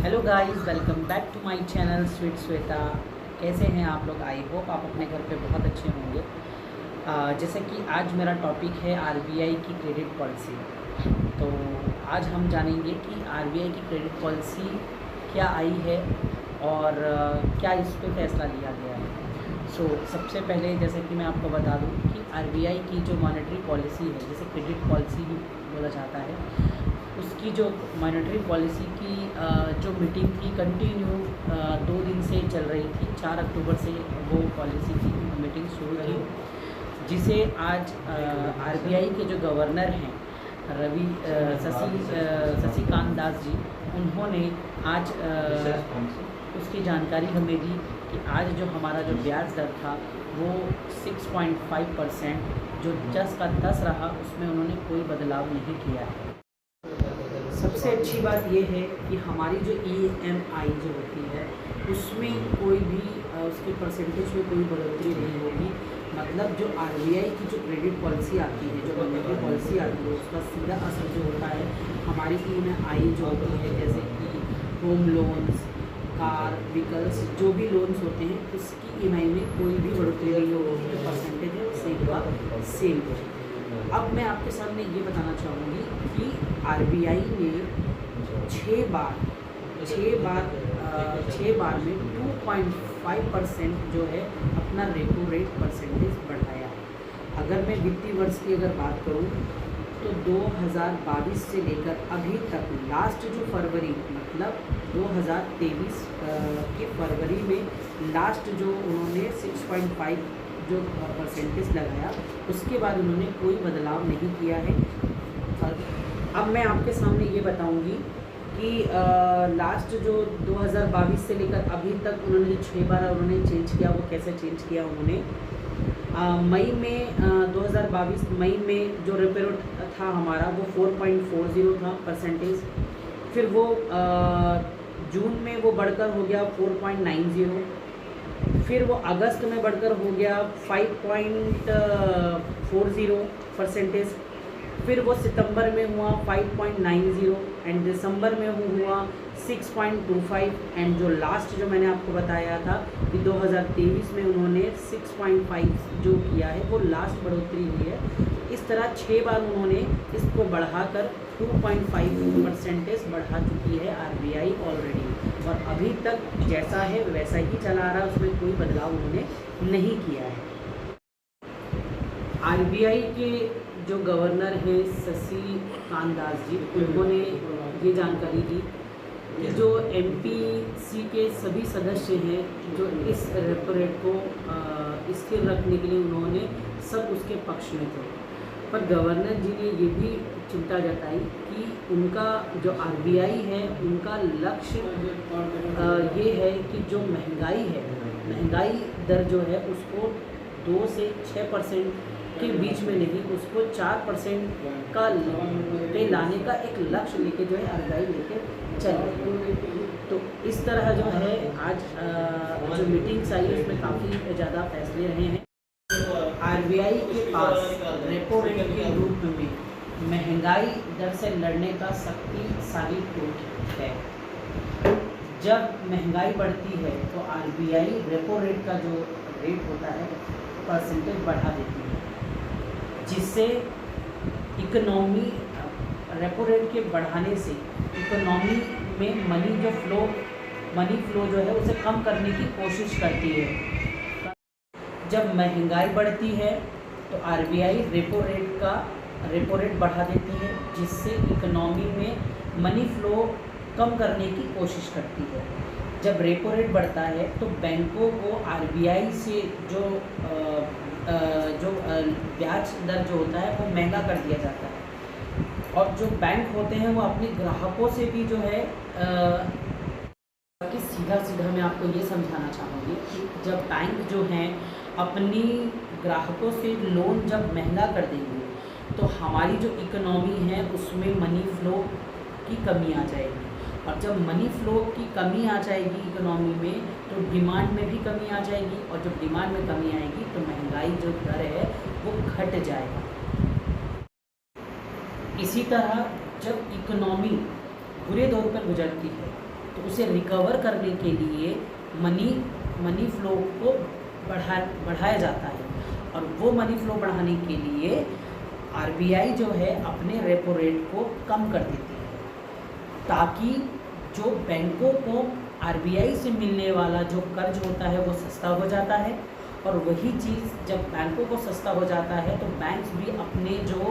Hello guys, welcome back to my channel sweet Shweta. कैसे हैं आप लोग? आई होप आप अपने घर पे बहुत अच्छे होंगे। जैसे कि आज मेरा टॉपिक है आरबीआई की क्रेडिट पॉलिसी। तो आज हम जानेंगे कि आरबीआई की क्रेडिट पॉलिसी क्या आई है और क्या इस पे फैसला लिया गया है। सबसे पहले जैसे कि मैं आपको बता दूं कि आरबीआई की जो मॉनेटरी पॉलिसी है, जिसे क्रेडिट पॉलिसी भी बोला जाता है, उसकी जो मॉनेटरी पॉलिसी की जो मीटिंग थी कंटिन्यू 2 दिन से चल रही थी। 4 अक्टूबर से वो पॉलिसी की मीटिंग शुरू थी, जिसे आज आरबीआई के जो गवर्नर हैं शशिकांत दास जी, उन्होंने आज उसकी जानकारी हमें दी कि आज जो हमारा जो ब्याज दर था वो 6.5% जो 10 का 10 रहा, उसमें उन्होंने कोई बदलाव नहीं किया है। सबसे अच्छी बात यह है कि हमारी जो ईएमआई जो होती है उसमें कोई भी उसके परसेंटेज में कोई बढ़ोतरी नहीं होगी। मतलब जो आरबीआई की जो क्रेडिट पॉलिसी आती है, जो मॉनेटरी पॉलिसी आती है, उसका सीधा असर जो होता है हमारी ईएमआई जो होती है, जैसे कि होम लोन्स, कार, व्हीकल्स, जो भी लोन्स होते हैं उसकी ईएमआई में कोई भी बढ़ोतरी नहीं होगी। जो परसेंटेज है वो सेम का सेम है। अब मैं आपके सामने ये बताना चाहूँगी कि आरबीआई ने 6 बार में 2.5% जो है अपना रेपो रेट परसेंटेज बढ़ाया है। अगर मैं वित्तीय वर्ष की अगर बात करूँ तो 2022 से लेकर अभी तक लास्ट जो फरवरी, मतलब 2023 के फरवरी में लास्ट जो उन्होंने 6.5 जो परसेंटेज लगाया, उसके बाद उन्होंने कोई बदलाव नहीं किया है। अब मैं आपके सामने ये बताऊंगी कि लास्ट जो 2022 से लेकर अभी तक उन्होंने जो 6 बार उन्होंने चेंज किया, वो कैसे चेंज किया उन्होंने। मई में 2022 मई में जो रेपो रेट था हमारा वो 4.40 था परसेंटेज। फिर वो जून में वो बढ़कर हो गया 4.90। फिर वो अगस्त में बढ़कर हो गया 5.40 परसेंटेज। फिर वो सितंबर में हुआ 5.90 एंड दिसंबर में हुआ 6.25 एंड जो लास्ट जो मैंने आपको बताया था कि 2023 में उन्होंने 6.5 जो किया है, वो लास्ट बढ़ोतरी हुई है। इस तरह 6 बार उन्होंने इसको बढ़ाकर 2.5 परसेंटेज बढ़ा चुकी है आरबीआई ऑलरेडी, और अभी तक जैसा है वैसा ही चला आ रहा है, उसमें कोई बदलाव उन्होंने नहीं किया है। आरबीआई के जो गवर्नर हैं शशिकांत दास जी, उन्होंने ये जानकारी दी कि जो एमपीसी के सभी सदस्य हैं जो इस रेपो रेट को स्थिर रखने के लिए उन्होंने सब उसके पक्ष में थे, पर गवर्नर जी ने ये भी चिंता जताई कि उनका जो आरबीआई है उनका लक्ष्य ये है कि जो महंगाई दर जो है उसको 2 से 6% के बीच में नहीं, उसको 4% का पे लाने का एक लक्ष्य लेके जो है आरबीआई लेके चल रही है। तो इस तरह जो है आज जो मीटिंग्स आई उसमें काफ़ी ज़्यादा फैसले रहे हैं। आरबीआई के पास रेपो रेट के रूप में महंगाई दर से लड़ने का शक्तिशाली टूल है। जब महंगाई बढ़ती है तो आरबीआई रेपो रेट का जो रेट होता है परसेंटेज बढ़ा देती है, जिससे इकोनॉमी रेपो रेट के बढ़ाने से इकोनॉमी में मनी फ्लो जो है उसे कम करने की कोशिश करती है। जब महंगाई बढ़ती है तो आरबीआई रेपो रेट बढ़ा देती है, जिससे इकोनॉमी में मनी फ्लो कम करने की कोशिश करती है। जब रेपो रेट बढ़ता है तो बैंकों को आरबीआई से जो ब्याज दर जो होता है वो महंगा कर दिया जाता है, और जो बैंक होते हैं वो अपने ग्राहकों से भी जो है कि सीधा मैं आपको ये समझाना चाहूँगी कि जब बैंक जो हैं अपनी ग्राहकों से लोन जब महंगा कर देंगे तो हमारी जो इकोनॉमी है उसमें मनी फ्लो की कमी आ जाएगी, और जब मनी फ्लो की कमी आ जाएगी इकोनॉमी में तो डिमांड में भी कमी आ जाएगी, और जब डिमांड में कमी आएगी तो महंगाई जो दर है वो घट जाएगा। इसी तरह जब इकोनॉमी बुरे दौर पर गुजरती है तो उसे रिकवर करने के लिए मनी फ्लो को बढ़ाया जाता है, और वो मनी फ्लो बढ़ाने के लिए आरबीआई जो है अपने रेपो रेट को कम कर देती है, ताकि जो बैंकों को आरबीआई से मिलने वाला जो कर्ज होता है वो सस्ता हो जाता है, और वही चीज़ जब बैंकों को सस्ता हो जाता है तो बैंक्स भी अपने जो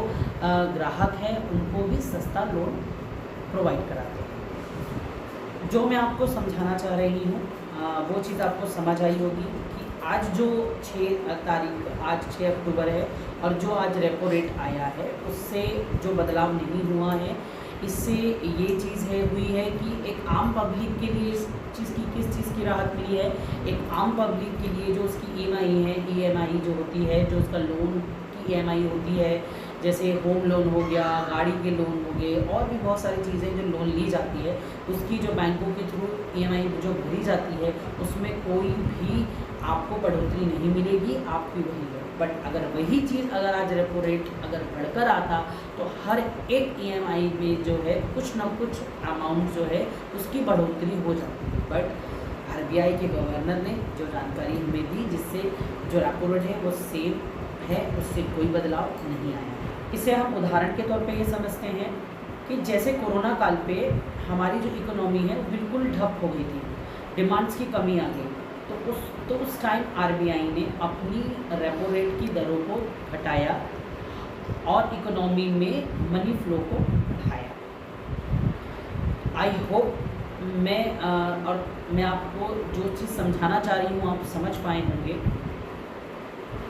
ग्राहक हैं उनको भी सस्ता लोन प्रोवाइड कराते हैं। जो मैं आपको समझाना चाह रही हूँ वो चीज़ आपको समझ आई होगी कि आज जो 6 अक्टूबर है और जो आज रेपो रेट आया है उससे जो बदलाव नहीं हुआ है, इससे ये चीज़ हुई है कि एक आम पब्लिक के लिए किस चीज़ की राहत मिली है। एक आम पब्लिक के लिए जो उसकी ईएमआई जो होती है, जो उसका लोन की ईएमआई होती है, जैसे होम लोन हो गया, गाड़ी के लोन हो गए, और भी बहुत सारी चीज़ें जो लोन ली जाती है उसकी जो बैंकों के थ्रू ईएमआई जो भरी जाती है उसमें कोई भी आपको बढ़ोतरी नहीं मिलेगी, आपकी वही है। बट अगर वही चीज़ अगर आज रेपो रेट अगर बढ़कर आता तो हर एक ईएमआई में जो है कुछ ना कुछ अमाउंट जो है उसकी बढ़ोतरी हो जाती है। बट आरबीआई के गवर्नर ने जो जानकारी हमें दी, जिससे जो रेपो रेट है वो सेम है, उससे कोई बदलाव नहीं आया। इसे हम उदाहरण के तौर पे ये समझते हैं कि जैसे कोरोना काल पे हमारी जो इकोनॉमी है वो बिल्कुल ठप हो गई थी, डिमांड्स की कमी आ गई, तो उस टाइम आरबीआई ने अपनी रेपो रेट की दरों को घटाया और इकोनॉमी में मनी फ्लो को बढ़ाया। आई होप मैं आपको जो चीज़ समझाना चाह रही हूँ आप समझ पाए होंगे।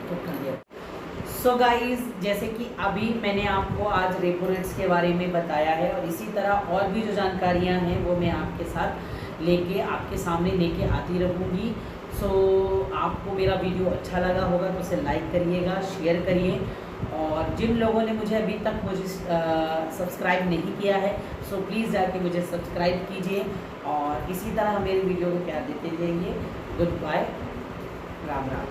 तो क्लियर। सो गाइस, जैसे कि अभी मैंने आपको आज रेपो रेट्स के बारे में बताया है, और इसी तरह और भी जो जानकारियाँ हैं वो मैं आपके साथ आपके सामने लेके आती रहूँगी। सो आपको मेरा वीडियो अच्छा लगा होगा तो उसे लाइक करिएगा, शेयर करिए, और जिन लोगों ने मुझे अभी तक सब्सक्राइब नहीं किया है सो प्लीज़ जाके मुझे सब्सक्राइब कीजिए, और इसी तरह मेरे वीडियो को प्यार देते रहिए। Good bye, Ram Ram.